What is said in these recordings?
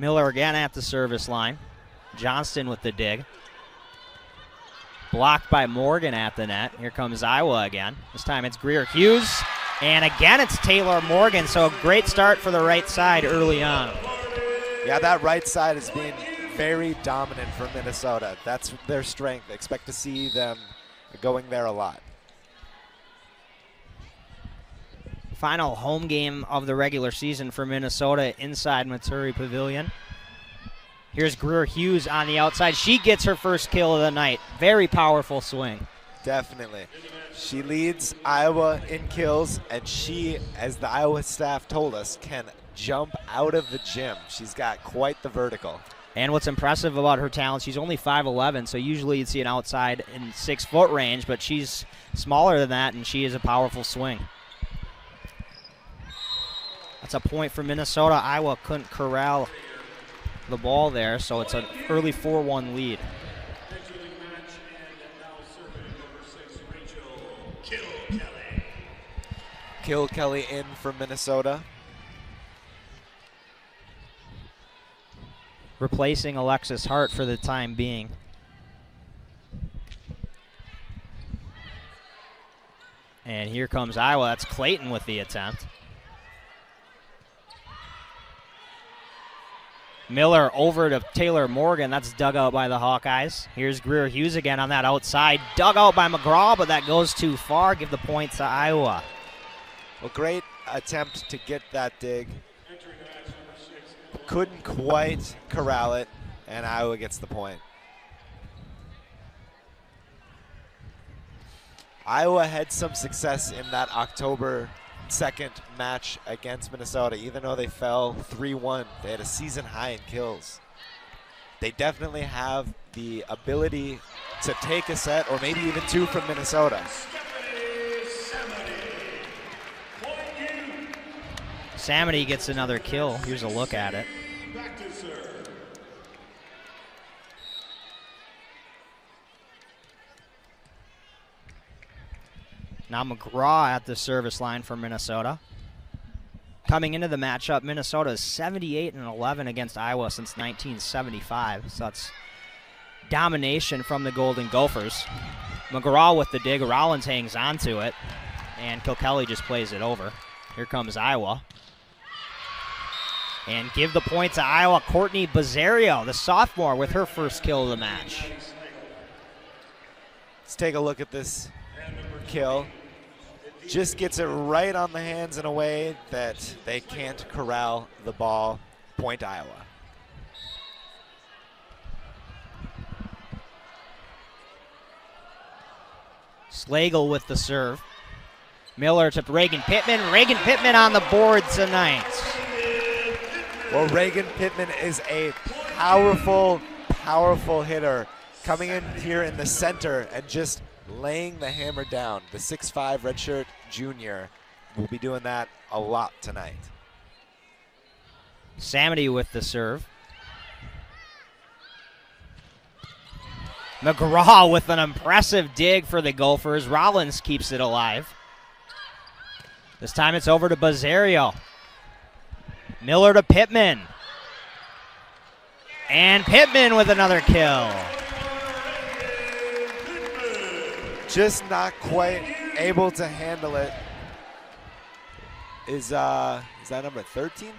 Miller again at the service line. Johnston with the dig. Blocked by Morgan at the net. Here comes Iowa again. This time it's Greer Hughes. And again it's Taylor Morgan. So a great start for the right side early on. Yeah, that right side has been very dominant for Minnesota. That's their strength. Expect to see them going there a lot. Final home game of the regular season for Minnesota inside Maturi Pavilion. Here's Greer Hughes on the outside. She gets her first kill of the night. Very powerful swing. Definitely. She leads Iowa in kills, and she, as the Iowa staff told us, can jump out of the gym. She's got quite the vertical. And what's impressive about her talent, she's only 5'11", so usually you'd see an outside in 6-foot range, but she's smaller than that, and she is a powerful swing. That's a point for Minnesota. Iowa couldn't corral the ball there, so it's an early 4-1 lead. Kill Kelly in for Minnesota. Replacing Alexis Hart for the time being. And here comes Iowa. That's Clayton with the attempt. Miller over to Taylor Morgan. That's dug out by the Hawkeyes. Here's Greer Hughes again on that outside. Dug out by McGraw, but that goes too far. Give the point to Iowa. Well, great attempt to get that dig. Couldn't quite corral it, and Iowa gets the point. Iowa had some success in that October 2nd match against Minnesota. Even though they fell 3-1, they had a season high in kills. They definitely have the ability to take a set or maybe even two from Minnesota. Samity gets another kill. Here's a look at it. Now McGraw at the service line for Minnesota. Coming into the matchup, Minnesota is 78-11 against Iowa since 1975. So that's domination from the Golden Gophers. McGraw with the dig. Rollins hangs on to it. And Kilkelly just plays it over. Here comes Iowa. And give the point to Iowa, Courtney Bazzario, the sophomore, with her first kill of the match. Let's take a look at this kill. Just gets it right on the hands in a way that they can't corral the ball. Point Iowa. Slagle with the serve. Miller to Reagan Pittman. Reagan Pittman on the board tonight. Well, Reagan Pittman is a powerful, powerful hitter coming in here in the center and just laying the hammer down. The 6'5" redshirt junior will be doing that a lot tonight. Samity with the serve. McGraw with an impressive dig for the Gophers. Rollins keeps it alive. This time it's over to Bazzario. Miller to Pittman. And Pittman with another kill. Just not quite able to handle it. Is that number 13?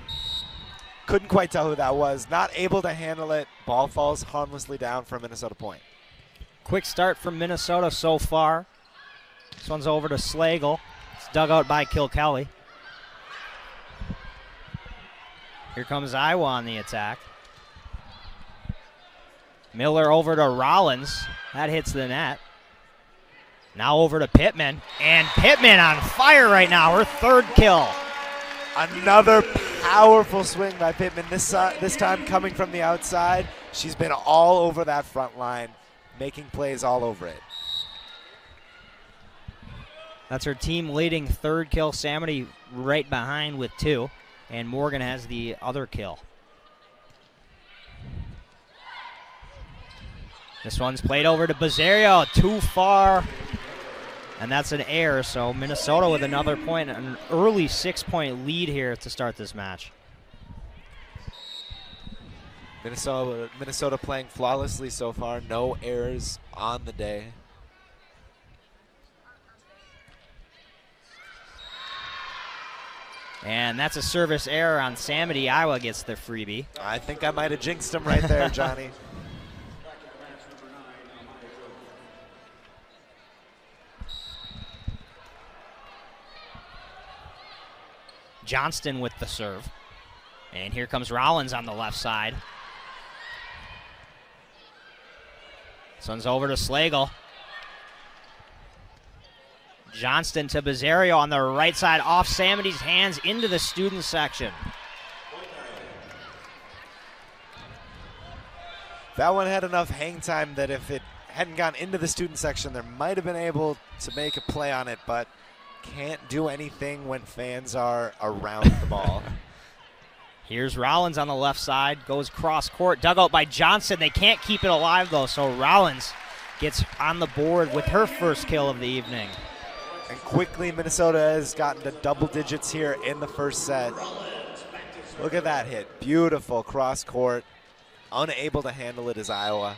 Couldn't quite tell who that was. Not able to handle it. Ball falls harmlessly down for a Minnesota point. Quick start from Minnesota so far. This one's over to Slagle. It's dug out by Kilkelly. Here comes Iowa on the attack. Miller over to Rollins. That hits the net. Now over to Pittman. And Pittman on fire right now. Her third kill. Another powerful swing by Pittman. This time coming from the outside. She's been all over that front line, making plays all over it. That's her team leading third kill. Samity right behind with 2. And Morgan has the other kill. This one's played over to Bazzario, too far. And that's an error, so Minnesota with another point, an early 6-point lead here to start this match. Minnesota playing flawlessly so far. No errors on the day. And that's a service error on Samity. Iowa gets the freebie. I think I might have jinxed him right there, Johnny. Johnston with the serve. And here comes Rollins on the left side. This one's over to Slagle. Johnston to Bizzario on the right side, off Samity's hands into the student section. That one had enough hang time that if it hadn't gone into the student section, there might have been able to make a play on it, but can't do anything when fans are around the ball. Here's Rollins on the left side, goes cross court, dug out by Johnson. They can't keep it alive though, so Rollins gets on the board with her first kill of the evening. And quickly, Minnesota has gotten to double digits here in the first set. Look at that hit. Beautiful cross court. Unable to handle it is Iowa.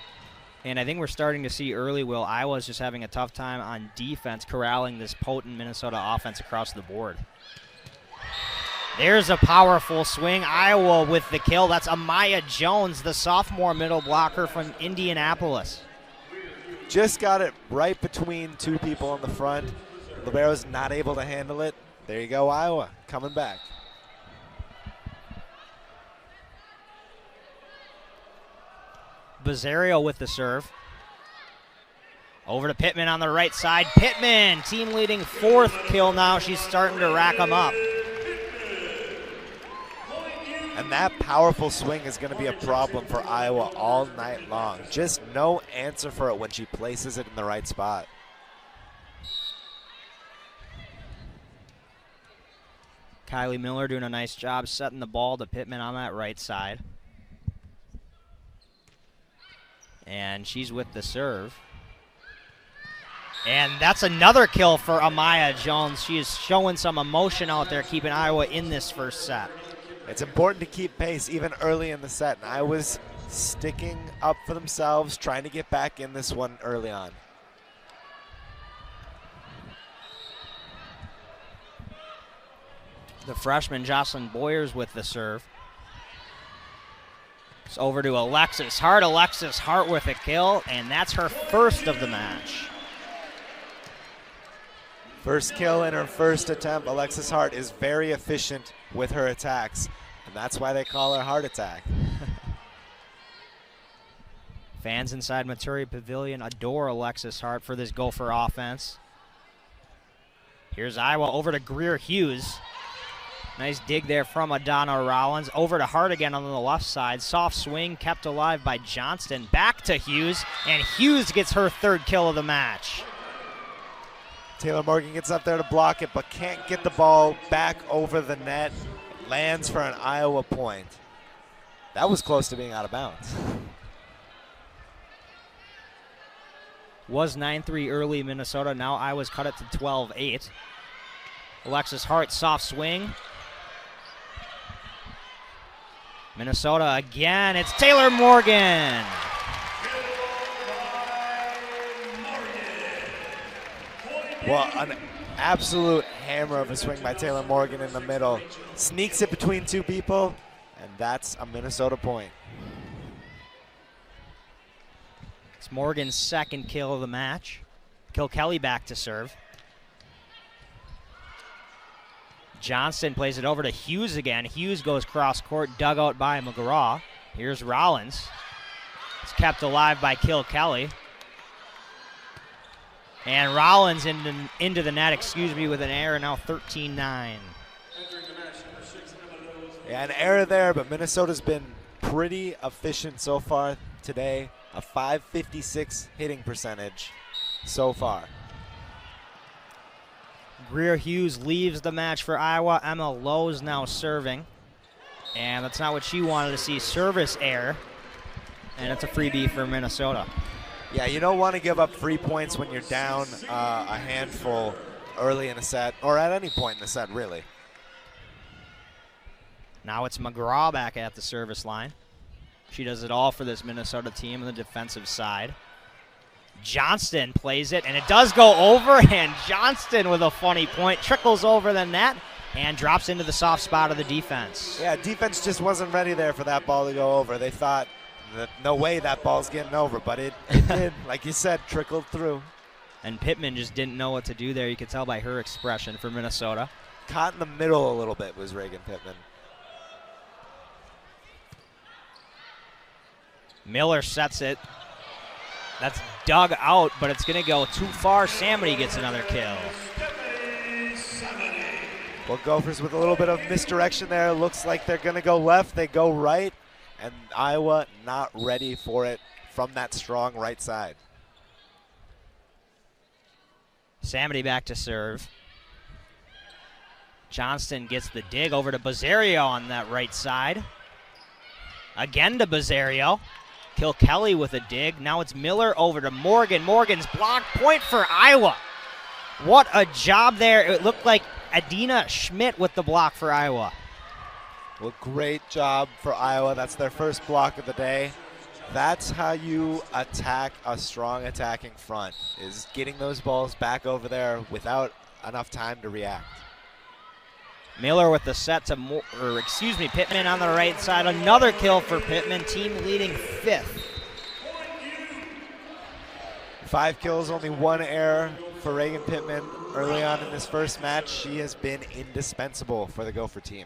And I think we're starting to see early, Will, Iowa's just having a tough time on defense corralling this potent Minnesota offense across the board. There's a powerful swing. Iowa with the kill. That's Amaya Jones, the sophomore middle blocker from Indianapolis. Just got it right between two people in the front. Libero's not able to handle it. There you go, Iowa coming back. Bizzario with the serve. Over to Pittman on the right side. Pittman, team leading fourth kill now. She's starting to rack them up. And that powerful swing is going to be a problem for Iowa all night long. Just no answer for it when she places it in the right spot. Kylie Miller doing a nice job setting the ball to Pittman on that right side. And she's with the serve. And that's another kill for Amaya Jones. She is showing some emotion out there, keeping Iowa in this first set. It's important to keep pace even early in the set. And Iowa's sticking up for themselves, trying to get back in this one early on. The freshman Jocelyn Boyers with the serve. It's over to Alexis Hart. Alexis Hart with a kill, and that's her first of the match. First kill in her first attempt. Alexis Hart is very efficient with her attacks, and that's why they call her Heart Attack. Fans inside Maturi Pavilion adore Alexis Hart for this Gopher offense. Here's Iowa over to Greer Hughes. Nice dig there from Adana Rollins. Over to Hart again on the left side. Soft swing kept alive by Johnston. Back to Hughes, and Hughes gets her third kill of the match. Taylor Morgan gets up there to block it, but can't get the ball back over the net. Lands for an Iowa point. That was close to being out of bounds. Was 9-3 early Minnesota. Now Iowa's cut it to 12-8. Alexis Hart, soft swing. Minnesota again. It's Taylor Morgan. Well, an absolute hammer of a swing by Taylor Morgan in the middle. Sneaks it between two people, and that's a Minnesota point. It's Morgan's second kill of the match. Kilkelly back to serve. Johnston plays it over to Hughes again. Hughes goes cross court, dug out by McGraw. Here's Rollins. It's kept alive by Kilkelly. And Rollins into the net, with an error, now 13-9. Yeah, an error there, but Minnesota's been pretty efficient so far today. A .556 hitting percentage so far. Greer Hughes leaves the match for Iowa. Emma Lowe's now serving. And that's not what she wanted to see. Service error. And it's a freebie for Minnesota. Yeah, you don't want to give up free points when you're down a handful early in a set, or at any point in the set, really. Now it's McGraw back at the service line. She does it all for this Minnesota team on the defensive side. Johnston plays it, and it does go over, and Johnston with a funny point trickles over the net and drops into the soft spot of the defense. Yeah, defense just wasn't ready there for that ball to go over. They thought, that no way that ball's getting over, but it did, like you said, trickled through. And Pittman just didn't know what to do there. You could tell by her expression for Minnesota. Caught in the middle a little bit was Reagan Pittman. Miller sets it. That's dug out, but it's going to go too far. Samity gets another kill. Well, Gophers with a little bit of misdirection there. Looks like they're going to go left. They go right, and Iowa not ready for it from that strong right side. Samity back to serve. Johnston gets the dig over to Bazzario on that right side. Again to Bazzario. Kilkelly with a dig. Now it's Miller over to Morgan. Morgan's block point for Iowa. What a job there. It looked like Adina Schmidt with the block for Iowa. Well, great job for Iowa. That's their first block of the day. That's how you attack a strong attacking front, is getting those balls back over there without enough time to react. Miller with the set to, Pittman on the right side. Another kill for Pittman, team leading 5th. 5 kills, only 1 error for Reagan Pittman early on in this first match. She has been indispensable for the Gopher team.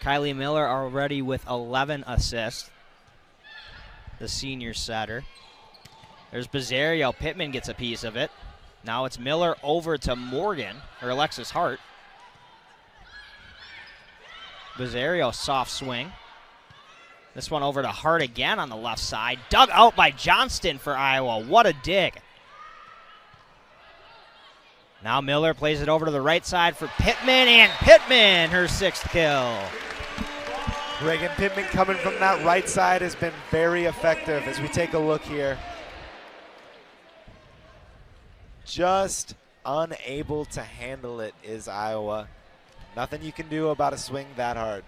Kylie Miller already with 11 assists, the senior setter. There's Bazzario. Pittman gets a piece of it. Now it's Miller over to Morgan, or Alexis Hart. Bazzario, soft swing. This one over to Hart again on the left side. Dug out by Johnston for Iowa. What a dig. Now Miller plays it over to the right side for Pittman, and Pittman, her 6th kill. Reagan Pittman coming from that right side has been very effective as we take a look here. Just unable to handle it is Iowa. Nothing you can do about a swing that hard.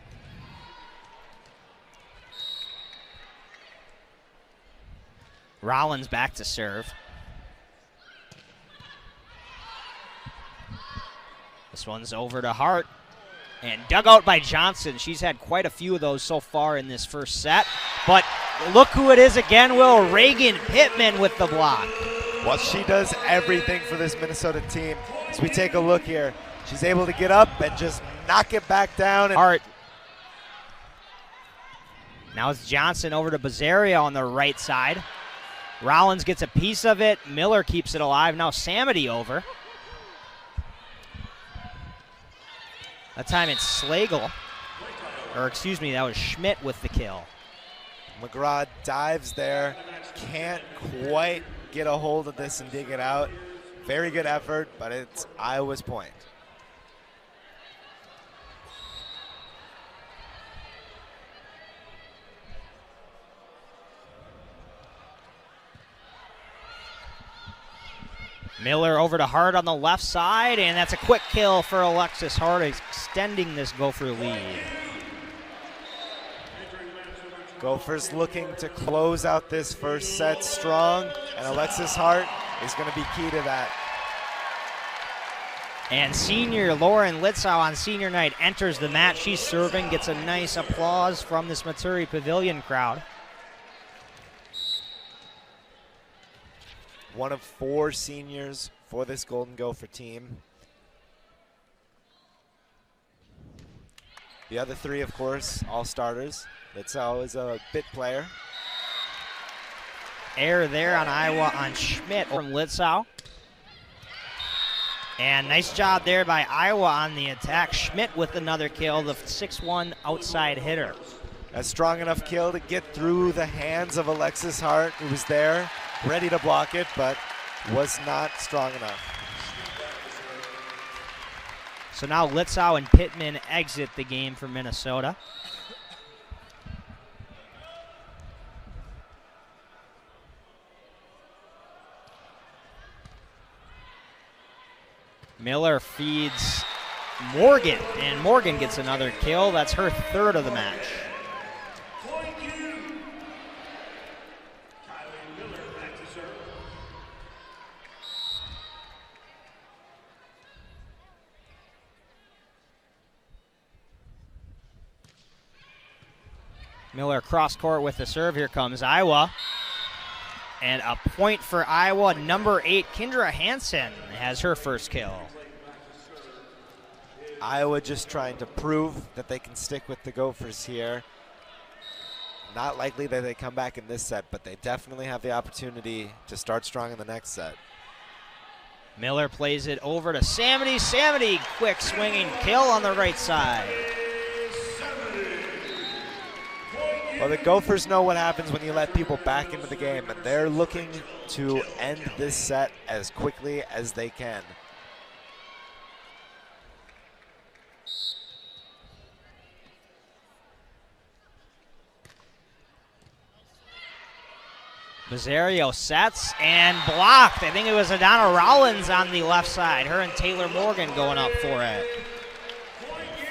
Rollins back to serve. This one's over to Hart. And dug out by Johnson. She's had quite a few of those so far in this first set. But look who it is again, Will. Reagan Pittman with the block. Well, she does everything for this Minnesota team. As we take a look here, she's able to get up and just knock it back down. And Hart. Now it's Johnson over to Bazzario on the right side. Rollins gets a piece of it. Miller keeps it alive. Now Samity over. That time it's Slagle. Or excuse me, that was Schmidt with the kill. McGraw dives there. Can't quite get a hold of this and dig it out. Very good effort, but it's Iowa's point. Miller over to Hart on the left side, and that's a quick kill for Alexis Hart, extending this Gopher lead. Gophers looking to close out this first set strong, and Alexis Hart is going to be key to that. And senior Lauren Litzow on senior night enters the match. She's serving, gets a nice applause from this Maturi Pavilion crowd. One of 4 seniors for this Golden Gopher team. The other 3, of course, all starters. Litzow is a bit player. Error there on Iowa on Schmidt from Litzow. And nice job there by Iowa on the attack. Schmidt with another kill, the 6-1 outside hitter. A strong enough kill to get through the hands of Alexis Hart, who was there, ready to block it, but was not strong enough. So now Litzow and Pittman exit the game for Minnesota. Miller feeds Morgan, and Morgan gets another kill. That's her 3rd of the match. Miller cross court with the serve. Here comes Iowa. And a point for Iowa. Number 8, Kendra Hansen has her first kill. Iowa just trying to prove that they can stick with the Gophers here. Not likely that they come back in this set, but they definitely have the opportunity to start strong in the next set. Miller plays it over to Samity. Samity, quick swinging kill on the right side. Well, the Gophers know what happens when you let people back into the game, and they're looking to end this set as quickly as they can. Bizzario sets and blocked. I think it was Adana Rollins on the left side. Her and Taylor Morgan going up for it.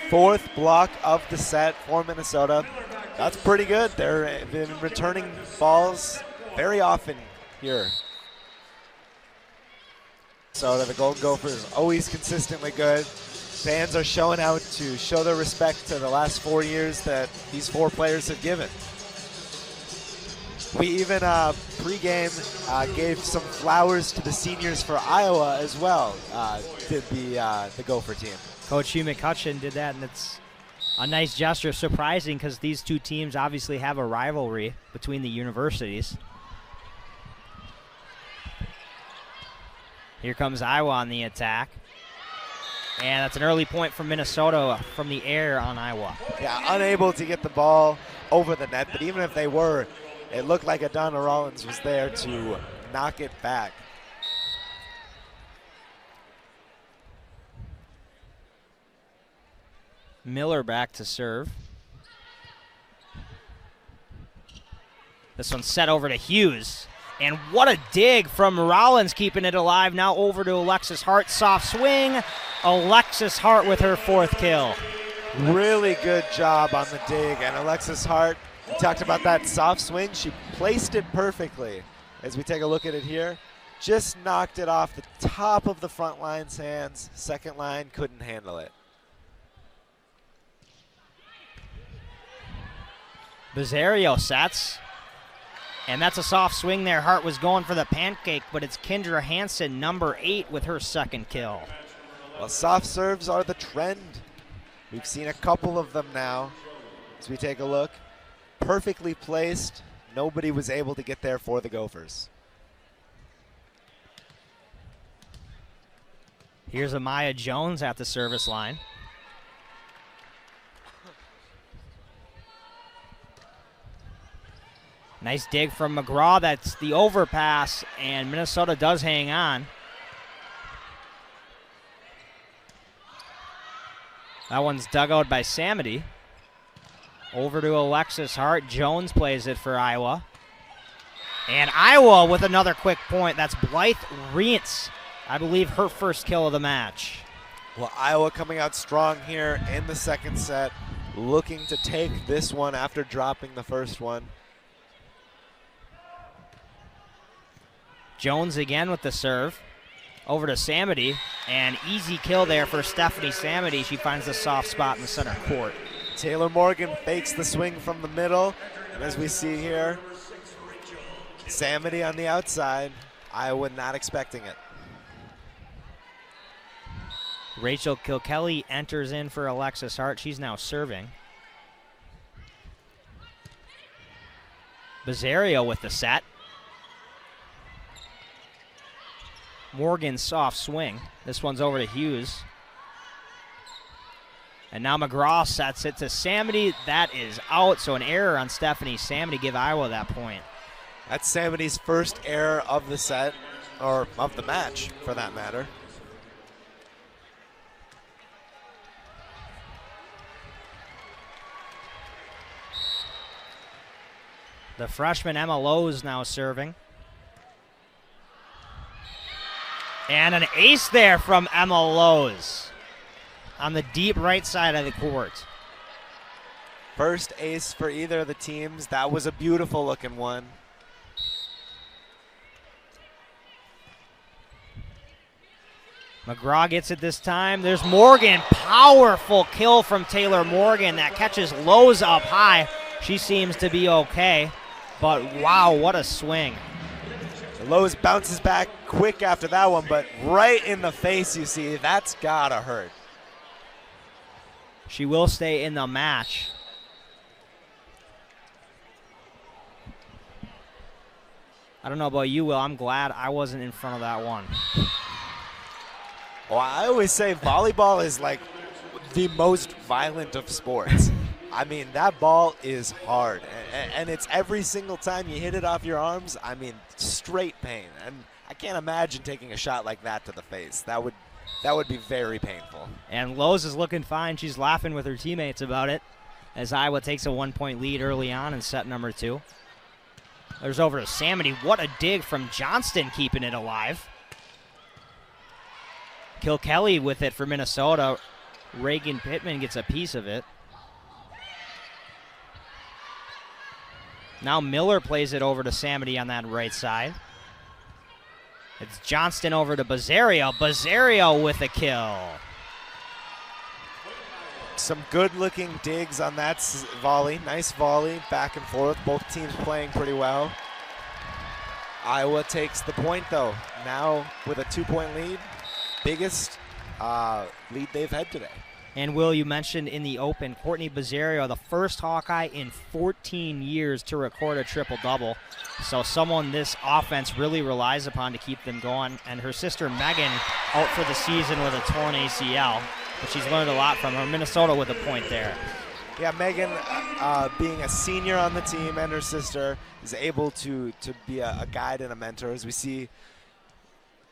4th block of the set for Minnesota. That's pretty good. They've been returning balls very often here. So the Golden Gophers always consistently good. Fans are showing out to show their respect to the last 4 years that these 4 players have given. We even pregame gave some flowers to the seniors for Iowa as well, did the Gopher team. Coach Hugh McCutcheon did that, and it's a nice gesture, surprising because these two teams obviously have a rivalry between the universities. Here comes Iowa on the attack. And that's an early point from Minnesota from the air on Iowa. Yeah, unable to get the ball over the net, but even if they were, it looked like Adana Rollins was there to knock it back. Miller back to serve. This one's set over to Hughes. And what a dig from Rollins, keeping it alive. Now over to Alexis Hart. Soft swing. Alexis Hart with her 4th kill. Really good job on the dig. And Alexis Hart, we talked about that soft swing. She placed it perfectly. As we take a look at it here, just knocked it off the top of the front line's hands. Second line couldn't handle it. Bizzario sets. And that's a soft swing there. Hart was going for the pancake, but it's Kendra Hansen, number 8, with her 2nd kill. Well, soft serves are the trend. We've seen a couple of them now as we take a look. Perfectly placed. Nobody was able to get there for the Gophers. Here's Amaya Jones at the service line. Nice dig from McGraw. That's the overpass, and Minnesota does hang on. That one's dug out by Samity. Over to Alexis Hart. Jones plays it for Iowa. And Iowa with another quick point. That's Blythe Rientz. I believe her 1st kill of the match. Well, Iowa coming out strong here in the 2nd set, looking to take this one after dropping the 1st one. Jones again with the serve. Over to Samity, and easy kill there for Stephanie Samity. She finds the soft spot in the center court. Taylor Morgan fakes the swing from the middle, and as we see here, Samity on the outside. Iowa not expecting it. Rachel Kilkelly enters in for Alexis Hart. She's now serving. Bizzario with the set. Morgan soft swing. This one's over to Hughes. And now McGraw sets it to Samity. That is out, so an error on Stephanie Samity. Give Iowa that point. That's Samity's 1st error of the set, or of the match for that matter. The freshman Emma Lowe's now serving. And an ace there from Emma Lowe's on the deep right side of the court. First ace for either of the teams. That was a beautiful looking one. McGraw gets it this time. There's Morgan. Powerful kill from Taylor Morgan that catches Lowe's up high. She seems to be okay, but wow, what a swing. Lowe's bounces back quick after that one, but right in the face, you see, that's gotta hurt. She will stay in the match. I don't know about you, Will. I'm glad I wasn't in front of that one. Well, I always say volleyball is like the most violent of sports. I mean, that ball is hard, and it's every single time you hit it off your arms, I mean, straight pain. And I can't imagine taking a shot like that to the face. That would be very painful. And Lowe's is looking fine. She's laughing with her teammates about it as Iowa takes a 1-point lead early on in set number 2. There's over to Samity. What a dig from Johnston, keeping it alive. Kilkelly with it for Minnesota. Reagan Pittman gets a piece of it. Now Miller plays it over to Samity on that right side. It's Johnston over to Bazzario. Bazzario with a kill. Some good-looking digs on that volley. Nice volley, back and forth. Both teams playing pretty well. Iowa takes the point, though. Now with a 2-point lead. Biggest lead they've had today. And Will, you mentioned in the open, Courtney Bazzario, the first Hawkeye in 14 years to record a triple-double. So someone this offense really relies upon to keep them going. And her sister Megan out for the season with a torn ACL, but she's learned a lot from her. Minnesota with a point there. Yeah, Megan, being a senior on the team, and her sister is able to be a guide and a mentor, as we see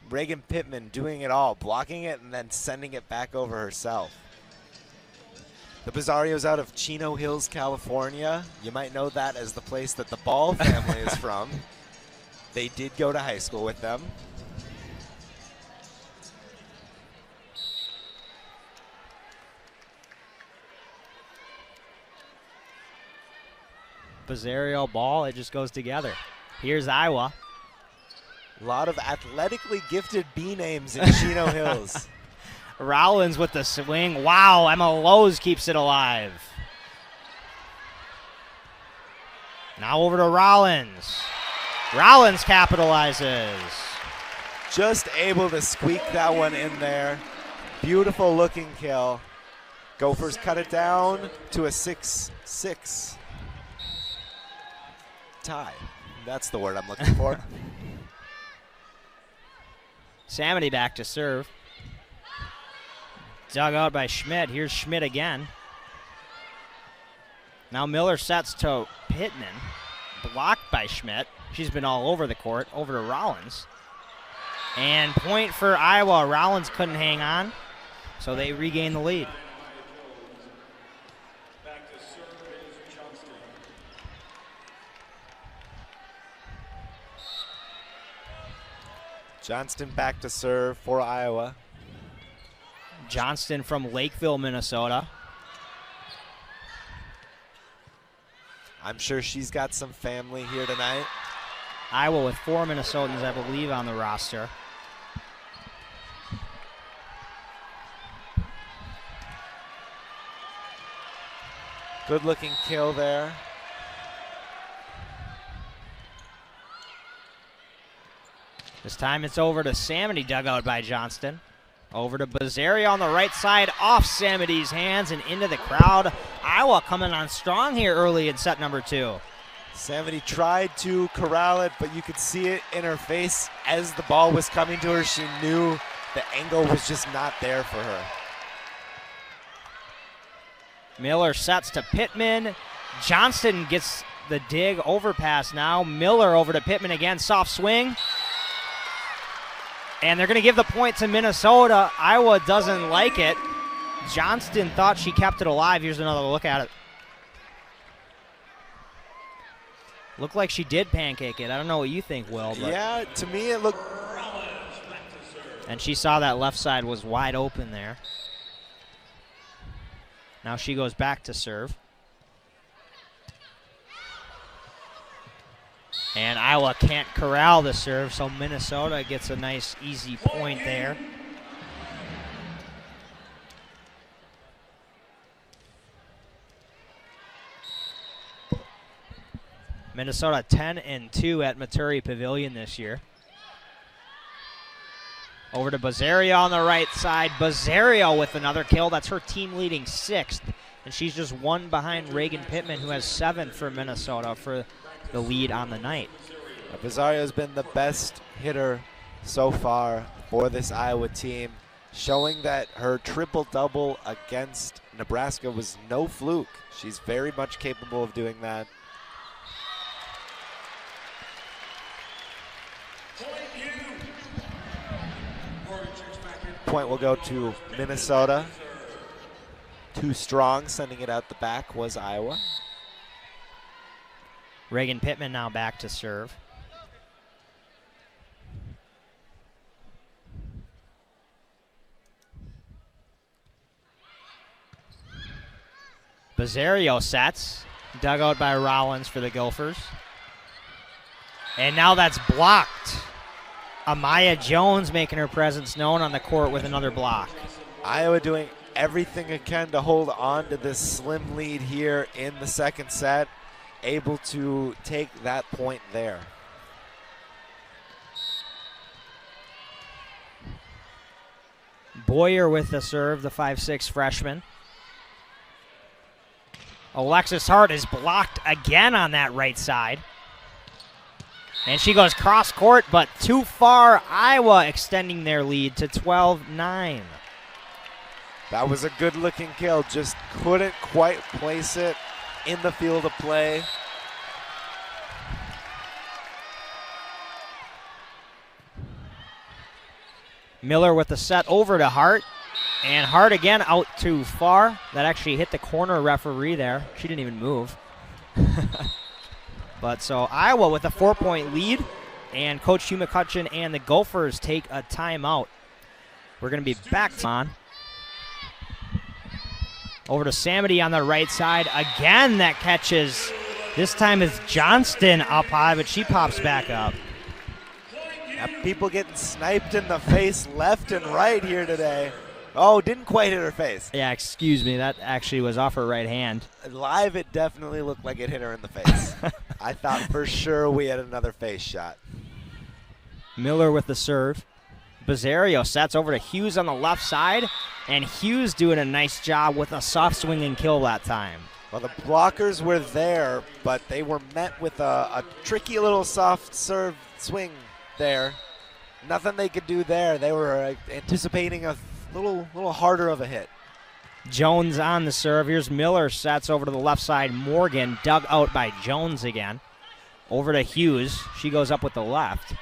Reagan Pittman doing it all, blocking it and then sending it back over herself. The Bazzario's out of Chino Hills, California. You might know that as the place that the Ball family is from. They did go to high school with them. Bazzario ball, it just goes together. Here's Iowa. A lot of athletically gifted B names in Chino Hills. Rollins with the swing. Wow, Emma Lowe's keeps it alive. Now over to Rollins. Rollins capitalizes. Just able to squeak that one in there. Beautiful looking kill. Gophers cut it down to a 6-6 tie. That's the word I'm looking for. Samity back to serve. Dug out by Schmidt. Here's Schmidt again. Now Miller sets to Pittman. Blocked by Schmidt. She's been all over the court. Over to Rollins. And point for Iowa. Rollins couldn't hang on, so they regain the lead. Johnston back to serve for Iowa. Johnston from Lakeville, Minnesota. I'm sure she's got some family here tonight. Iowa with 4 Minnesotans, I believe, on the roster. Good looking kill there. This time it's over to Samity, dug out by Johnston. Over to Bazzario on the right side, off Samity's hands and into the crowd. Iowa coming on strong here early in set number 2. Samity tried to corral it, but you could see it in her face as the ball was coming to her. She knew the angle was just not there for her. Miller sets to Pittman. Johnston gets the dig, overpass now. Miller over to Pittman again, soft swing. And they're going to give the point to Minnesota. Iowa doesn't like it. Johnston thought she kept it alive. Here's another look at it. Looked like she did pancake it. I don't know what you think, Will. But yeah, to me it looked. And she saw that left side was wide open there. Now she goes back to serve. And Iowa can't corral the serve, so Minnesota gets a nice, easy point there. Minnesota 10-2 at Maturi Pavilion this year. Over to Bazario on the right side. Bazario with another kill. That's her team leading 6th. And she's just 1 behind Reagan Pittman, who has 7 for Minnesota for the lead on the night. Bazario has been the best hitter so far for this Iowa team, showing that her triple-double against Nebraska was no fluke. She's very much capable of doing that. Point will go to Minnesota. Too strong, sending it out the back was Iowa. Reagan Pittman now back to serve. Bazario sets, dug out by Rollins for the Gophers. And now that's blocked. Amaya Jones making her presence known on the court with another block. Iowa doing everything it can to hold on to this slim lead here in the second set, able to take that point there. Boyer with the serve, the 5'6" freshman. Alexis Hart is blocked again on that right side. And she goes cross court, but too far. Iowa extending their lead to 12-9. That was a good looking kill, just couldn't quite place it in the field of play. Miller with the set over to Hart. And Hart again out too far. That actually hit the corner referee there. She didn't even move. But so Iowa with a 4-point lead, and Coach Hugh McCutcheon and the Gophers take a timeout. We're going to be back on. Over to Samity on the right side. Again, that catches. This time is Johnston up high, but she pops back up. Yeah, people getting sniped in the face left and right here today. Oh, didn't quite hit her face. Yeah, excuse me. That actually was off her right hand. Live, it definitely looked like it hit her in the face. I thought for sure we had another face shot. Miller with the serve. Bazario sets over to Hughes on the left side, and Hughes doing a nice job with a soft swing and kill that time. Well, the blockers were there, but they were met with a tricky little soft serve swing there. Nothing they could do there. They were anticipating a little harder of a hit. Jones on the serve. Here's Miller, sets over to the left side. Morgan dug out by Jones again. Over to Hughes. She goes up with the left.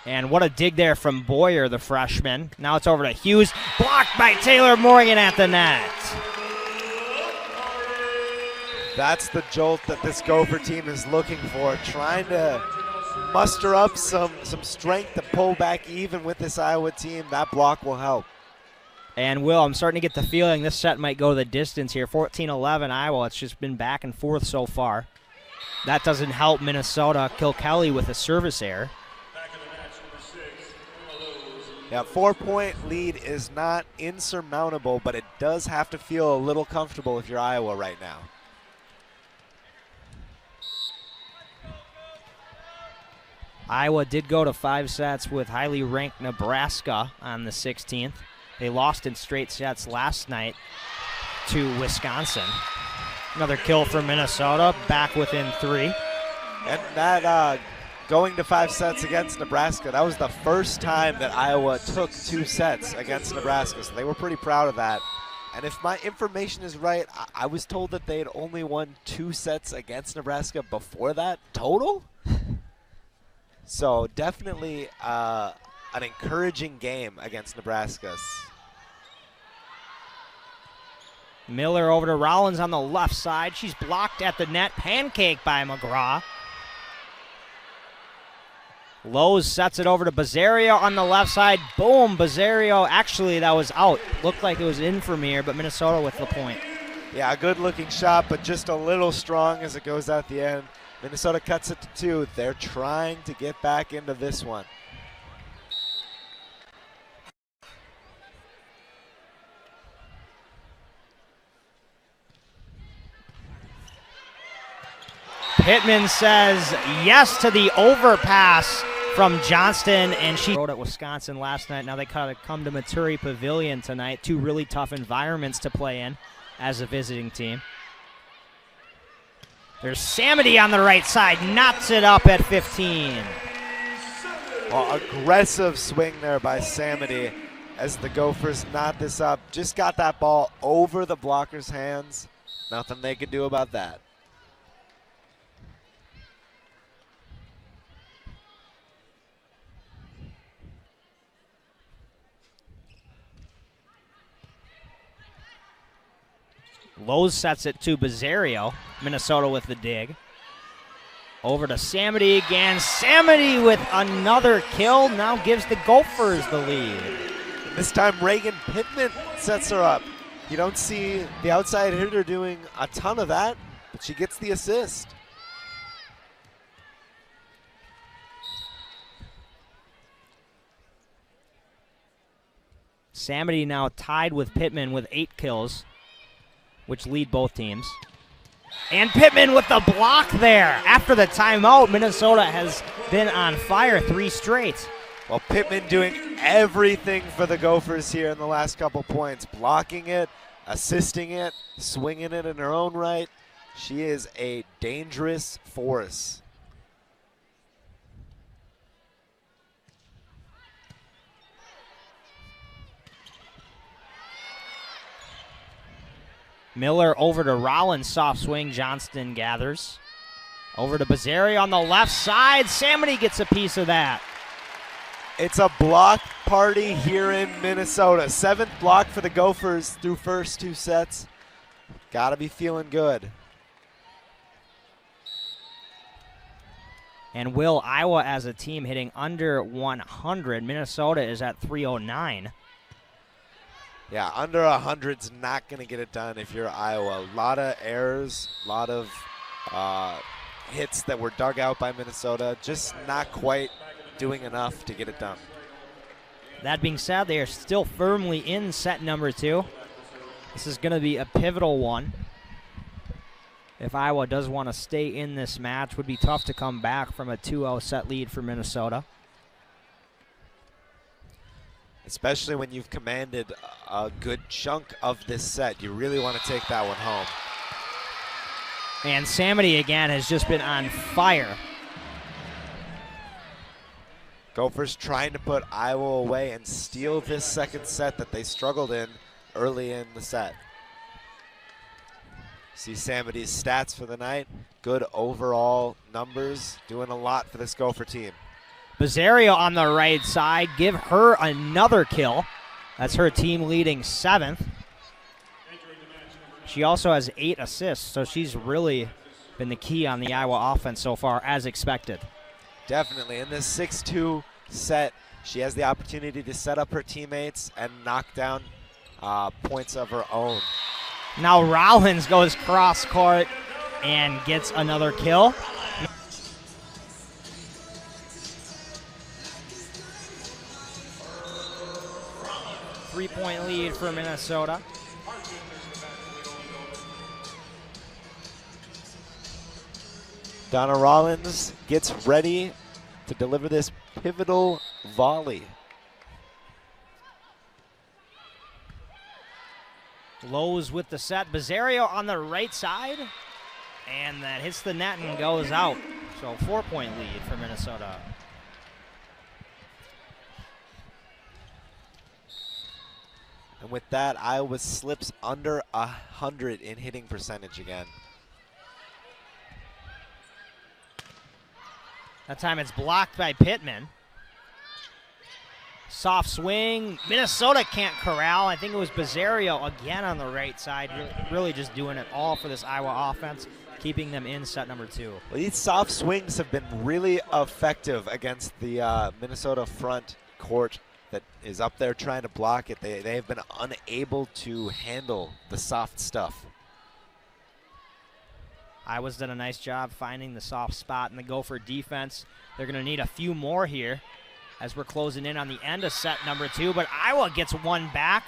And what a dig there from Boyer, the freshman. Now it's over to Hughes. Blocked by Taylor Morgan at the net. That's the jolt that this Gopher team is looking for, trying to muster up some strength to pull back even with this Iowa team. That block will help. And Will, I'm starting to get the feeling this set might go the distance here. 14-11 Iowa. It's just been back and forth so far. That doesn't help Minnesota. Kilkelly with a service error. Yeah, 4-point lead is not insurmountable, but it does have to feel a little comfortable if you're Iowa right now. Iowa did go to 5 sets with highly ranked Nebraska on the 16th. They lost in straight sets last night to Wisconsin. Another kill for Minnesota, back within 3. And that going to 5 sets against Nebraska, that was the first time that Iowa took 2 sets against Nebraska, so they were pretty proud of that. And if my information is right, I was told that they had only won 2 sets against Nebraska before that total. So definitely an encouraging game against Nebraska. Miller over to Rollins on the left side. She's blocked at the net. Pancake by McGraw. Lowe's sets it over to Bazario on the left side. Boom, Bazario. Actually, that was out. Looked like it was in for Mir, but Minnesota with the point. Yeah, a good-looking shot, but just a little strong as it goes out the end. Minnesota cuts it to 2. They're trying to get back into this one. Pittman says yes to the overpass from Johnston, and she rode at Wisconsin last night. Now they kind of come to Maturi Pavilion tonight. Two really tough environments to play in as a visiting team. There's Samity on the right side, knocks it up at 15. Well, aggressive swing there by Samity as the Gophers knot this up. Just got that ball over the blocker's hands. Nothing they could do about that. Lowe's sets it to Bizzario. Minnesota with the dig. Over to Samity again. Samity with another kill. Now gives the Gophers the lead. This time Reagan Pittman sets her up. You don't see the outside hitter doing a ton of that, but she gets the assist. Samity now tied with Pittman with 8 kills, which lead both teams. And Pittman with the block there. After the timeout, Minnesota has been on fire 3 straight. Well, Pittman doing everything for the Gophers here in the last couple points. Blocking it, assisting it, swinging it in her own right. She is a dangerous force. Miller over to Rollins, soft swing. Johnston gathers. Over to Bizzario on the left side. Samity gets a piece of that. It's a block party here in Minnesota. 7th block for the Gophers through first 2 sets. Gotta be feeling good. And will Iowa as a team hitting under 100. Minnesota is at 309. Yeah, under 100's not going to get it done if you're Iowa. A lot of errors, a lot of hits that were dug out by Minnesota. Just not quite doing enough to get it done. That being said, they are still firmly in set number 2. This is going to be a pivotal one. If Iowa does want to stay in this match, would be tough to come back from a 2-0 set lead for Minnesota. Especially when you've commanded a good chunk of this set. You really want to take that one home. And Samity again has just been on fire. Gophers trying to put Iowa away and steal this second set that they struggled in early in the set. See Samity's stats for the night. Good overall numbers. Doing a lot for this Gopher team. Bizzario on the right side. Give her another kill. That's her team leading 7th. She also has 8 assists, so she's really been the key on the Iowa offense so far, as expected. Definitely. In this 6-2 set, she has the opportunity to set up her teammates and knock down points of her own. Now Rollins goes cross court and gets another kill. Three-point lead for Minnesota. Donna Rollins gets ready to deliver this pivotal volley. Lowe's with the set. Bizzario on the right side. And that hits the net and goes out. So 4-point lead for Minnesota. And with that, Iowa slips under 100 in hitting percentage again. That time it's blocked by Pittman. Soft swing. Minnesota can't corral. I think it was Bizzario again on the right side. Really just doing it all for this Iowa offense, keeping them in set number 2. Well, these soft swings have been really effective against the Minnesota front court that is up there trying to block it. They have been unable to handle the soft stuff. Iowa's done a nice job finding the soft spot in the Gopher defense. They're going to need a few more here as we're closing in on the end of set number 2, but Iowa gets one back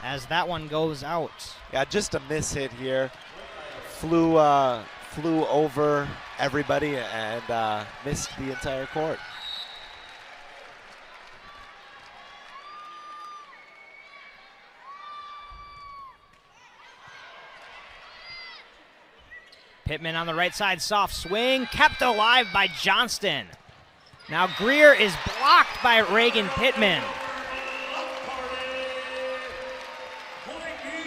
as that one goes out. Yeah, just a miss hit here. Flew flew over everybody and missed the entire court. Pittman on the right side, soft swing, kept alive by Johnston. Now Greer is blocked by Reagan Pittman.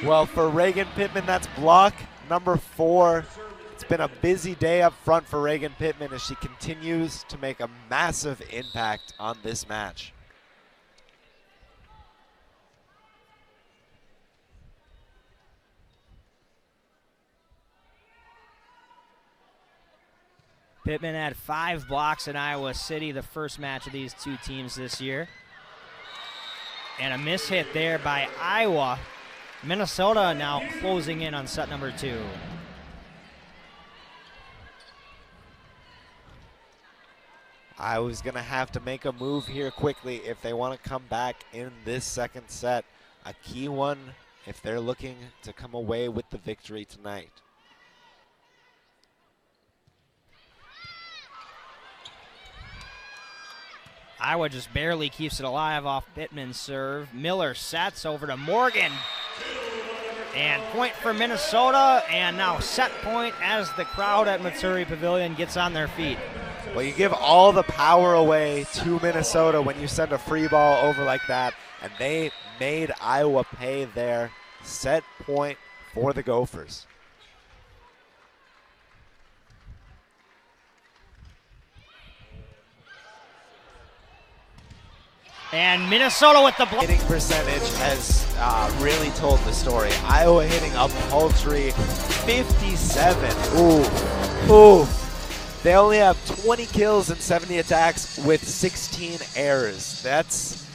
Well, for Reagan Pittman, that's block number 4. It's been a busy day up front for Reagan Pittman as she continues to make a massive impact on this match. Pittman had 5 blocks in Iowa City, the first match of these two teams this year. And a miss hit there by Iowa. Minnesota now closing in on set number 2. Iowa's going to have to make a move here quickly if they want to come back in this second set. A key one if they're looking to come away with the victory tonight. Iowa just barely keeps it alive off Pittman's serve. Miller sets over to Morgan. And point for Minnesota, and now set point as the crowd at Missouri Pavilion gets on their feet. Well, you give all the power away to Minnesota when you send a free ball over like that, and they made Iowa pay their set point for the Gophers. And Minnesota with the block. Hitting percentage has really told the story. Iowa hitting a paltry 57. Ooh. They only have 20 kills and 70 attacks with 16 errors. That's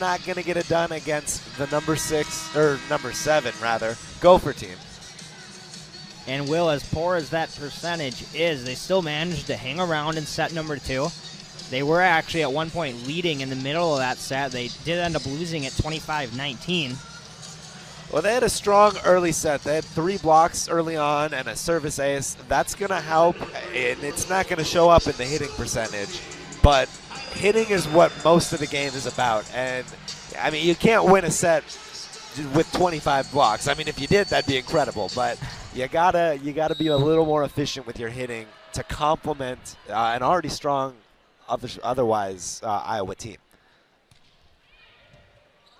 not going to get it done against the number 7 rather, Gopher team. And Will, as poor as that percentage is, they still managed to hang around in set number 2. They were actually at one point leading in the middle of that set. They did end up losing at 25-19. Well, they had a strong early set. They had 3 blocks early on and a service ace. That's going to help, and it's not going to show up in the hitting percentage. But hitting is what most of the game is about. And, I mean, you can't win a set with 25 blocks. I mean, if you did, that'd be incredible. But you gotta be a little more efficient with your hitting to complement an already strong otherwise Iowa team.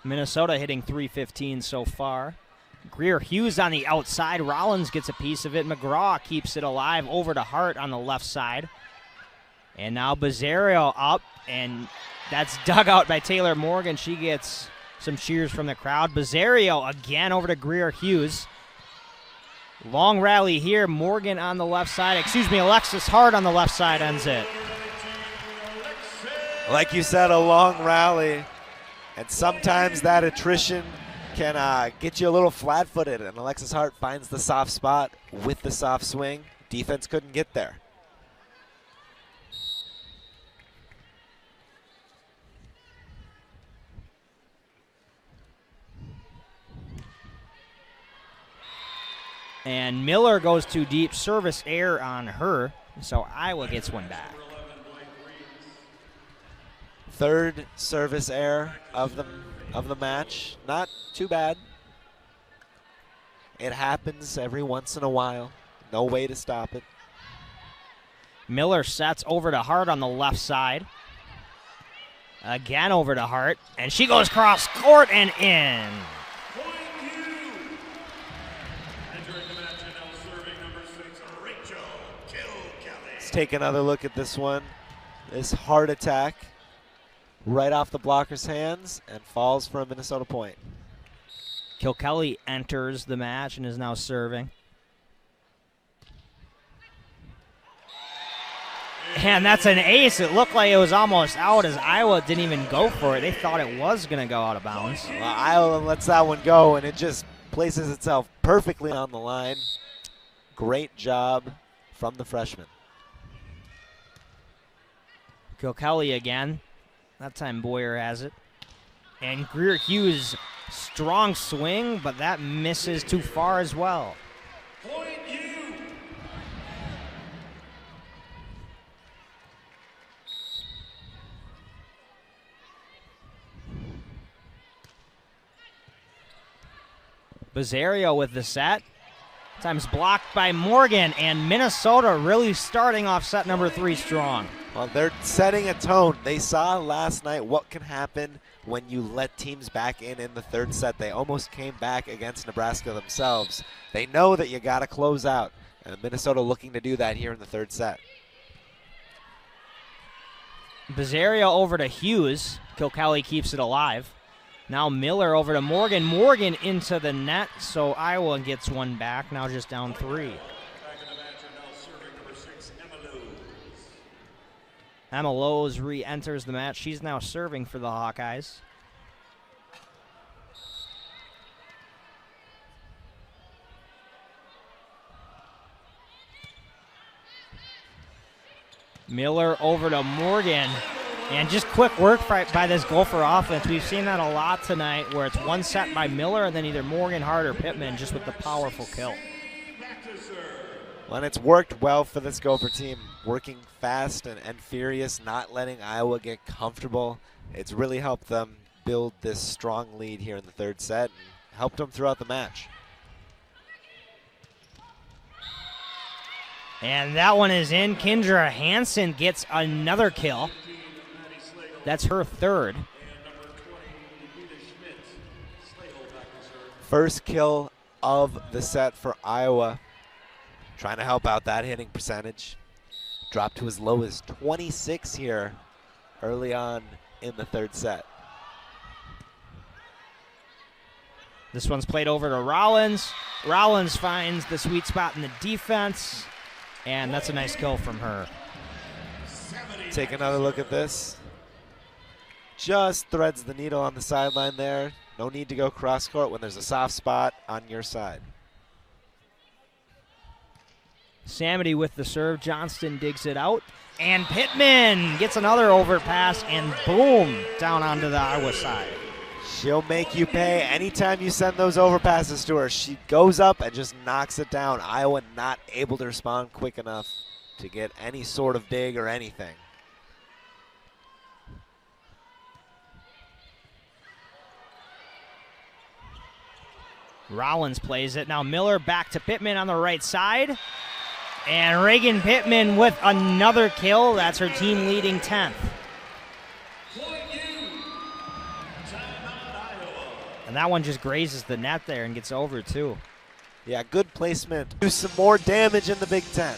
Minnesota hitting .315 so far. Greer Hughes on the outside. Rollins gets a piece of it. McGraw keeps it alive over to Hart on the left side. And now Bazzario up, and that's dug out by Taylor Morgan. She gets some cheers from the crowd. Bazzario again over to Greer Hughes. Long rally here. Morgan on the left side. Alexis Hart on the left side ends it. Like you said, a long rally, and sometimes that attrition can get you a little flat-footed, and Alexis Hart finds the soft spot with the soft swing. Defense couldn't get there. And Miller goes too deep. Service error on her, so Iowa gets one back. Third service error of the match. Not too bad. It happens every once in a while. No way to stop it. Miller sets over to Hart on the left side. Again over to Hart, and she goes cross court and in. Let's take another look at this one. This Hart attack. Right off the blocker's hands and falls for a Minnesota point. Kilkelly enters the match and is now serving. And that's an ace. It looked like it was almost out as Iowa didn't even go for it. They thought it was going to go out of bounds. Well, Iowa lets that one go, and it just places itself perfectly on the line. Great job from the freshman. Kilkelly again. That time Boyer has it. And Greer Hughes, strong swing, but that misses too far as well. Bizzario with the set. Time's blocked by Morgan, and Minnesota really starting off set number 3 strong. Well, they're setting a tone. They saw last night what can happen when you let teams back in the third set. They almost came back against Nebraska themselves. They know that you got to close out, and Minnesota looking to do that here in the third set. Bizzario over to Hughes. Kilkelly keeps it alive. Now Miller over to Morgan. Morgan into the net, so Iowa gets one back. Now just down 3. Emma Lowe's re-enters the match. She's now serving for the Hawkeyes. Miller over to Morgan. And just quick work by this Gopher offense. We've seen that a lot tonight where it's one set by Miller and then either Morgan, Hart, or Pittman just with the powerful kill. Well, and it's worked well for this Gopher team, working fast and furious, not letting Iowa get comfortable. It's really helped them build this strong lead here in the third set and helped them throughout the match. And that one is in. Kendra Hansen gets another kill. That's her 3rd. First kill of the set for Iowa. Trying to help out that hitting percentage. Dropped to as low as 26 here early on in the third set. This one's played over to Rollins. Rollins finds the sweet spot in the defense, and that's a nice kill from her. Take another look at this. Just threads the needle on the sideline there. No need to go cross court when there's a soft spot on your side. Samity with the serve. Johnston digs it out. And Pittman gets another overpass, and boom, down onto the Iowa side. She'll make you pay anytime you send those overpasses to her. She goes up and just knocks it down. Iowa not able to respond quick enough to get any sort of dig or anything. Rollins plays it. Now Miller back to Pittman on the right side. And Reagan Pittman with another kill. That's her team leading 10th. And that one just grazes the net there and gets over too. Yeah, good placement. Do some more damage in the Big Ten.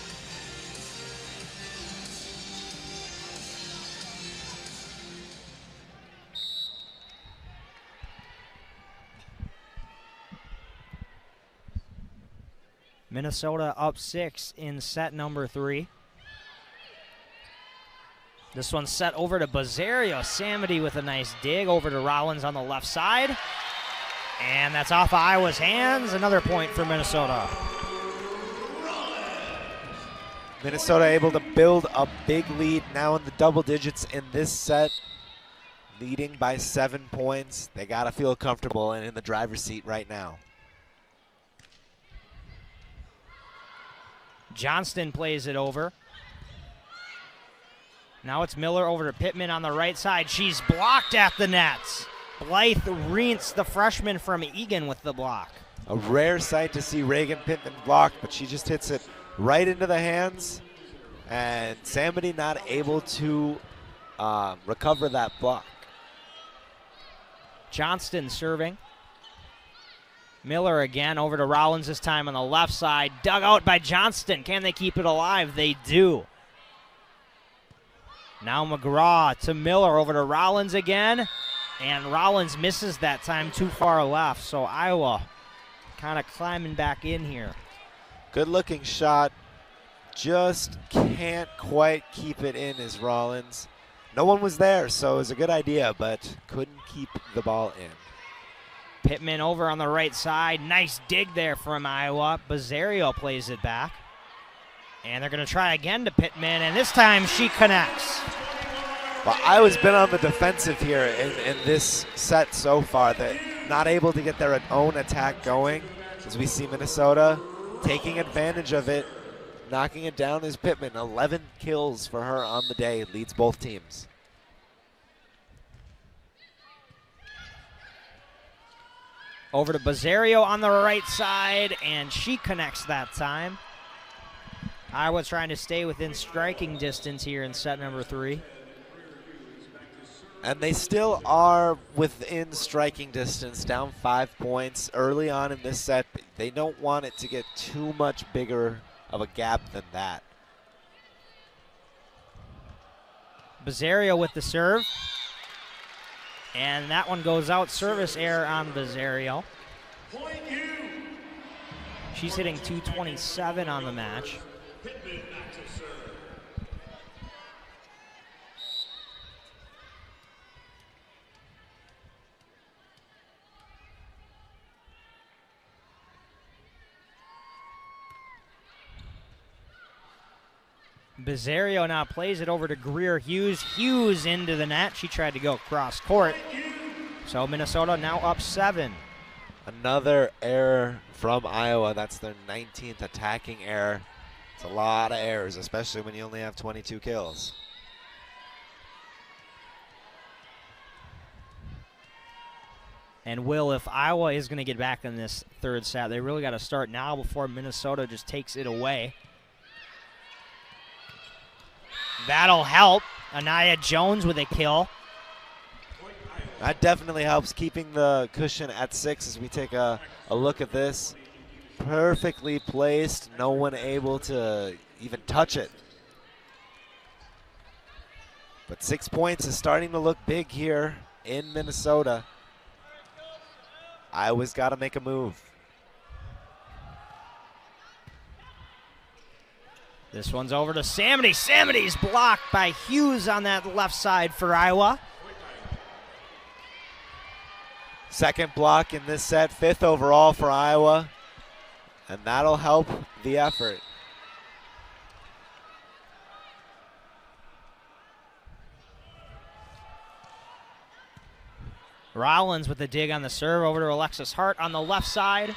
Minnesota up 6 in set number 3. This one's set over to Bizzario. Samity with a nice dig over to Rollins on the left side. And that's off of Iowa's hands. Another point for Minnesota. Minnesota able to build a big lead now in the double digits in this set. Leading by 7 points. They got to feel comfortable and in the driver's seat right now. Johnston plays it over. Now it's Miller over to Pittman on the right side. She's blocked at the nets. Blythe Reentz, the freshman from Egan, with the block. A rare sight to see Reagan Pittman blocked, but she just hits it right into the hands. And Samity not able to recover that block. Johnston serving. Miller again over to Rollins, this time on the left side. Dug out by Johnston. Can they keep it alive? They do. Now McGraw to Miller over to Rollins again. And Rollins misses that time, too far left. So Iowa kind of climbing back in here. Good looking shot. Just can't quite keep it in as Rollins. No one was there, so it was a good idea, but couldn't keep the ball in. Pittman over on the right side. Nice dig there from Iowa. Bizzario plays it back. And they're going to try again to Pittman, and this time she connects. Well, Iowa's been on the defensive here in this set so far. They're not able to get their own attack going. As we see Minnesota taking advantage of it, knocking it down is Pittman. 11 kills for her on the day, leads both teams. Over to Bazzario on the right side, and she connects that time. Iowa trying to stay within striking distance here in set number 3. And they still are within striking distance, down 5 points early on in this set. But they don't want it to get too much bigger of a gap than that. Bazzario with the serve. And that one goes out. Service error on Bazzario. She's hitting 227 on the match. Bazzario now plays it over to Greer Hughes. Hughes into the net. She tried to go cross court. So Minnesota now up 7. Another error from Iowa. That's their 19th attacking error. It's a lot of errors, especially when you only have 22 kills. And Will, if Iowa is going to get back in this third set, they really got to start now before Minnesota just takes it away. That'll help. Anaya Jones with a kill. That definitely helps, keeping the cushion at 6 as we take a look at this. Perfectly placed, no one able to even touch it. But 6 points is starting to look big here in Minnesota. Iowa's got to make a move. This one's over to Samity. Samity's blocked by Hughes on that left side for Iowa. Second block in this set, 5th overall for Iowa. And that'll help the effort. Rollins with the dig on the serve over to Alexis Hart on the left side.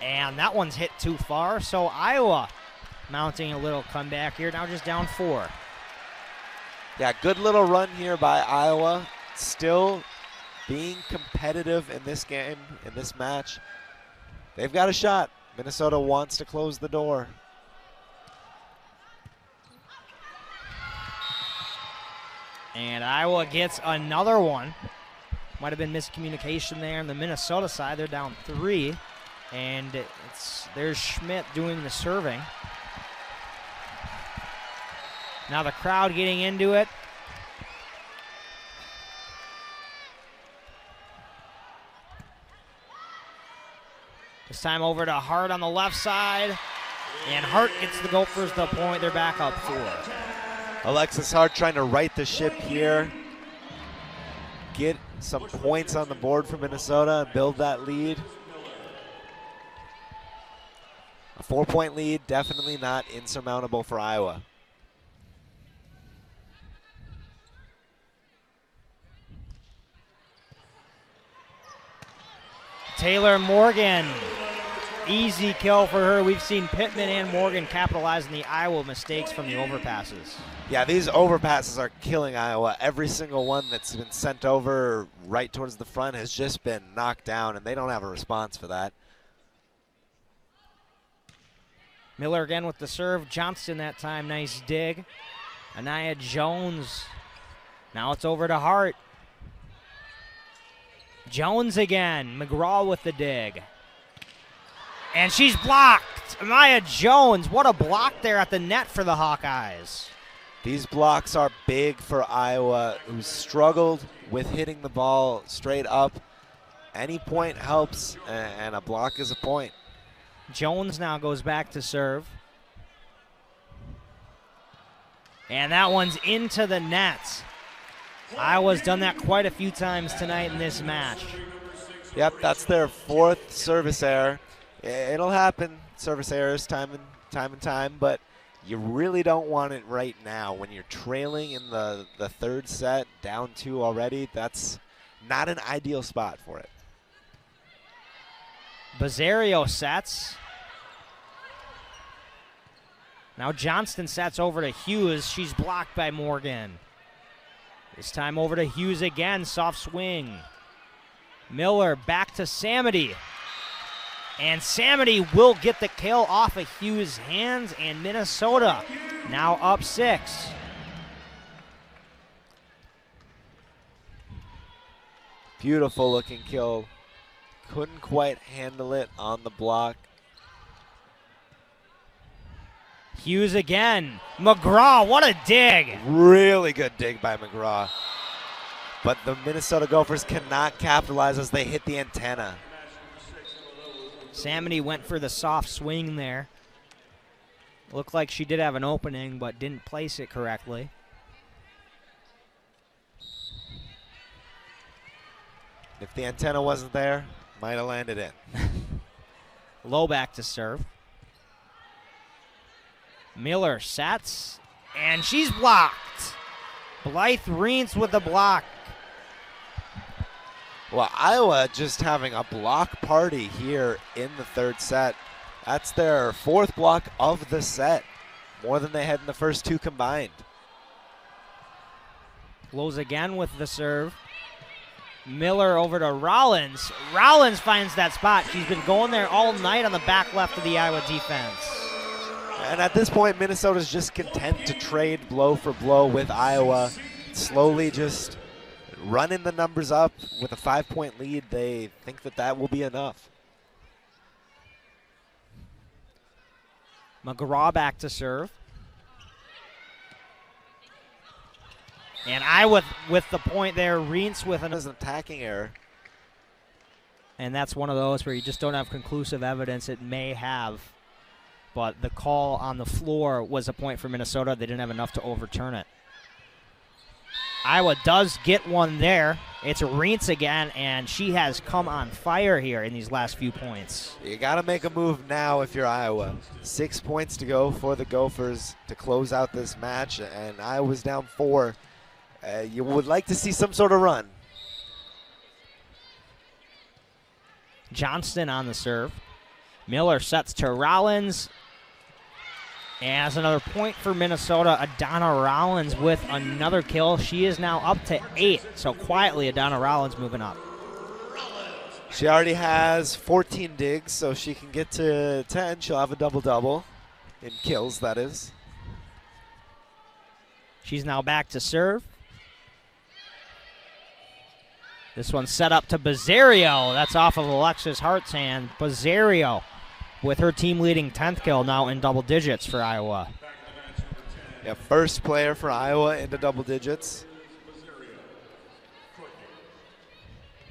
And that one's hit too far, so Iowa mounting a little comeback here, now just down 4. Yeah, good little run here by Iowa. Still being competitive in this game, in this match. They've got a shot. Minnesota wants to close the door. And Iowa gets another one. Might have been miscommunication there on the Minnesota side. They're down 3. And there's Schmidt doing the serving. Now the crowd getting into it. This time over to Hart on the left side. And Hart gets the Gophers the point. They're back up 4. Alexis Hart trying to right the ship here. Get some points on the board for Minnesota and build that lead. A 4-point lead, definitely not insurmountable for Iowa. Taylor Morgan, easy kill for her. We've seen Pittman and Morgan capitalize on the Iowa mistakes from the overpasses. Yeah, these overpasses are killing Iowa. Every single one that's been sent over right towards the front has just been knocked down, and they don't have a response for that. Miller again with the serve. Johnston that time, nice dig. Anaya Jones. Now it's over to Hart. Jones again. McGraw with the dig. And she's blocked. Anaya Jones, what a block there at the net for the Hawkeyes. These blocks are big for Iowa, who struggled with hitting the ball straight up. Any point helps, and a block is a point. Jones now goes back to serve. And that one's into the net. Iowa's done that quite a few times tonight in this match. Yep, that's their 4th service error. It'll happen, service errors time and time, but you really don't want it right now. When you're trailing in the 3rd set, down 2 already, that's not an ideal spot for it. Bazzario sets. Now Johnston sets over to Hughes. She's blocked by Morgan. This time over to Hughes again, soft swing. Miller back to Samity. And Samity will get the kill off of Hughes' hands, and Minnesota now up 6. Beautiful looking kill. Couldn't quite handle it on the block. Hughes again. McGraw, what a dig. Really good dig by McGraw. But the Minnesota Gophers cannot capitalize as they hit the antenna. Samity went for the soft swing there. Looked like she did have an opening, but didn't place it correctly. If the antenna wasn't there, might have landed in. Low back to serve. Miller sets, and she's blocked. Blythe Reentz with the block. Well, Iowa just having a block party here in the third set. That's their 4th block of the set, more than they had in the first 2 combined. Blows again with the serve. Miller over to Rollins. Rollins finds that spot. She's been going there all night on the back left of the Iowa defense. And at this point, Minnesota's just content to trade blow for blow with Iowa. Slowly just running the numbers up with a 5-point lead. They think that that will be enough. McGraw back to serve. And Iowa with the point there. Reentz with an attacking error. And that's one of those where you just don't have conclusive evidence. It may have. But the call on the floor was a point for Minnesota. They didn't have enough to overturn it. Iowa does get one there. It's Reentz again, and she has come on fire here in these last few points. You got to make a move now if you're Iowa. 6 points to go for the Gophers to close out this match, and Iowa's down 4. You would like to see some sort of run. Johnston on the serve. Miller sets to Rollins. And as another point for Minnesota, Adana Rollins with another kill. She is now up to 8. So quietly, Adana Rollins moving up. She already has 14 digs, so she can get to 10. She'll have a double-double in kills, that is. She's now back to serve. This one's set up to Bazzario. That's off of Alexis Hart's hand. Bazzario with her team-leading 10th kill now in double digits for Iowa. Yeah, first player for Iowa into double digits.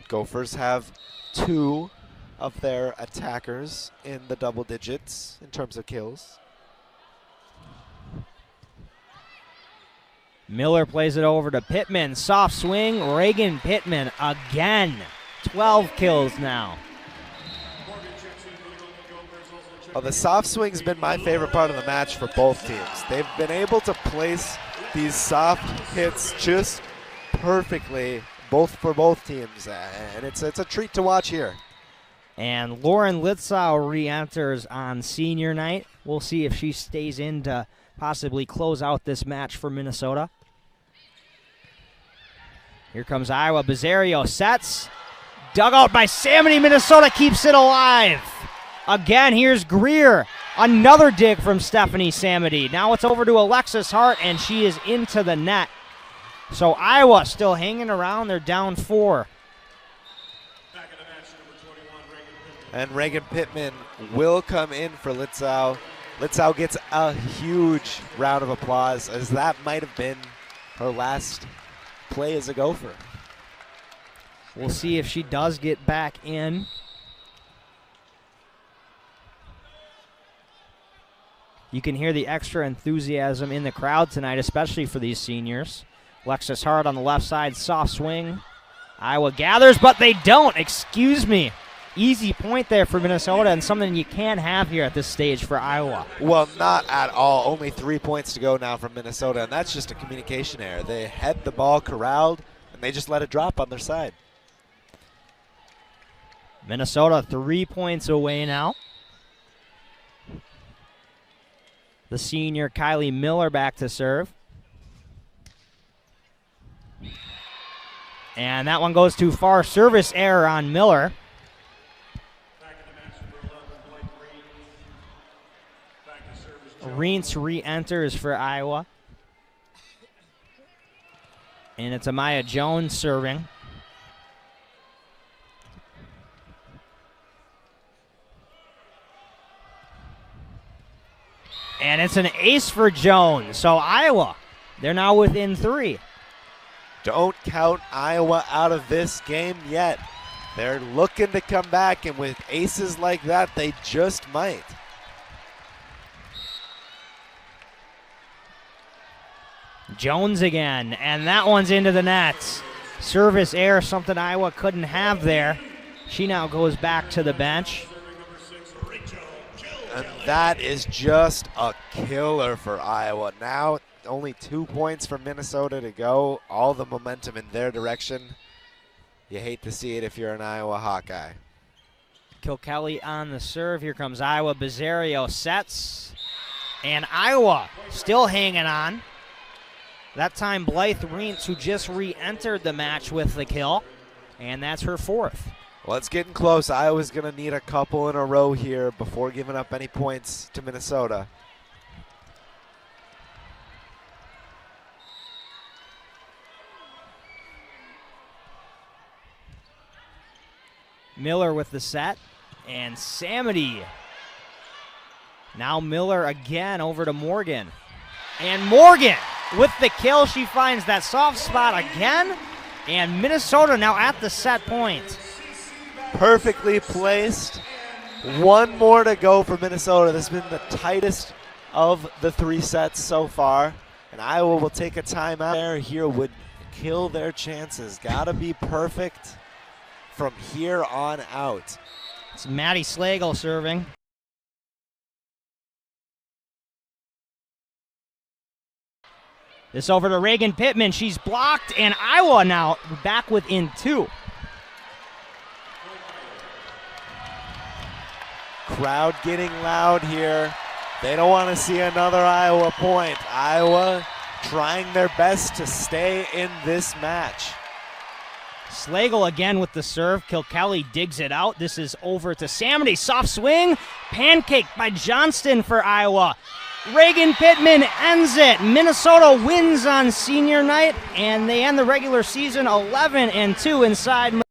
Gophers have 2 of their attackers in the double digits in terms of kills. Miller plays it over to Pittman. Soft swing, Reagan Pittman again. 12 kills now. Well, the soft swing's been my favorite part of the match for both teams. They've been able to place these soft hits just perfectly, for both teams, and it's a treat to watch here. And Lauren Litzow re-enters on senior night. We'll see if she stays in to possibly close out this match for Minnesota. Here comes Iowa. Bazzario sets. Dug out by Samity. Minnesota keeps it alive. Again, here's Greer. Another dig from Stephanie Samity. Now it's over to Alexis Hart, and she is into the net. So Iowa still hanging around. They're down 4. And Reagan Pittman will come in for Litzow. Litzow gets a huge round of applause, as that might have been her last play as a Gopher. We'll see if she does get back in. You can hear the extra enthusiasm in the crowd tonight, especially for these seniors. Alexis Hart on the left side, soft swing. Iowa gathers, but they don't. Excuse me. Easy point there for Minnesota, and something you can't have here at this stage for Iowa. Well, not at all. Only 3 points to go now from Minnesota, and that's just a communication error. They had the ball corralled, and they just let it drop on their side. Minnesota 3 points away now. The senior Kylie Miller back to serve. And that one goes too far. Service error on Miller. Reentz re-enters for Iowa. And it's Amaya Jones serving. And it's an ace for Jones. So Iowa, they're now within 3. Don't count Iowa out of this game yet. They're looking to come back, and with aces like that, they just might. Jones again, and that one's into the nets. Service error, something Iowa couldn't have there. She now goes back to the bench. And that is just a killer for Iowa. Now only 2 points for Minnesota to go. All the momentum in their direction. You hate to see it if you're an Iowa Hawkeye. Kilkelly on the serve. Here comes Iowa. Bizzario sets. And Iowa still hanging on. That time Blythe Reentz, who just re-entered the match with the kill. And that's her 4th. Well, it's getting close. Iowa's going to need a couple in a row here before giving up any points to Minnesota. Miller with the set, and Samity. Now Miller again over to Morgan. And Morgan with the kill. She finds that soft spot again. And Minnesota now at the set point. Perfectly placed. One more to go for Minnesota. This has been the tightest of the 3 sets so far. And Iowa will take a timeout there. Here would kill their chances. Gotta be perfect from here on out. It's Maddie Slagle serving. This over to Reagan Pittman. She's blocked, and Iowa now back within 2. Crowd getting loud here. They don't want to see another Iowa point. Iowa trying their best to stay in this match. Slagle again with the serve. Kilkelly digs it out. This is over to Samity. Soft swing. Pancake by Johnston for Iowa. Reagan Pittman ends it. Minnesota wins on senior night, and they end the regular season 11-2 inside.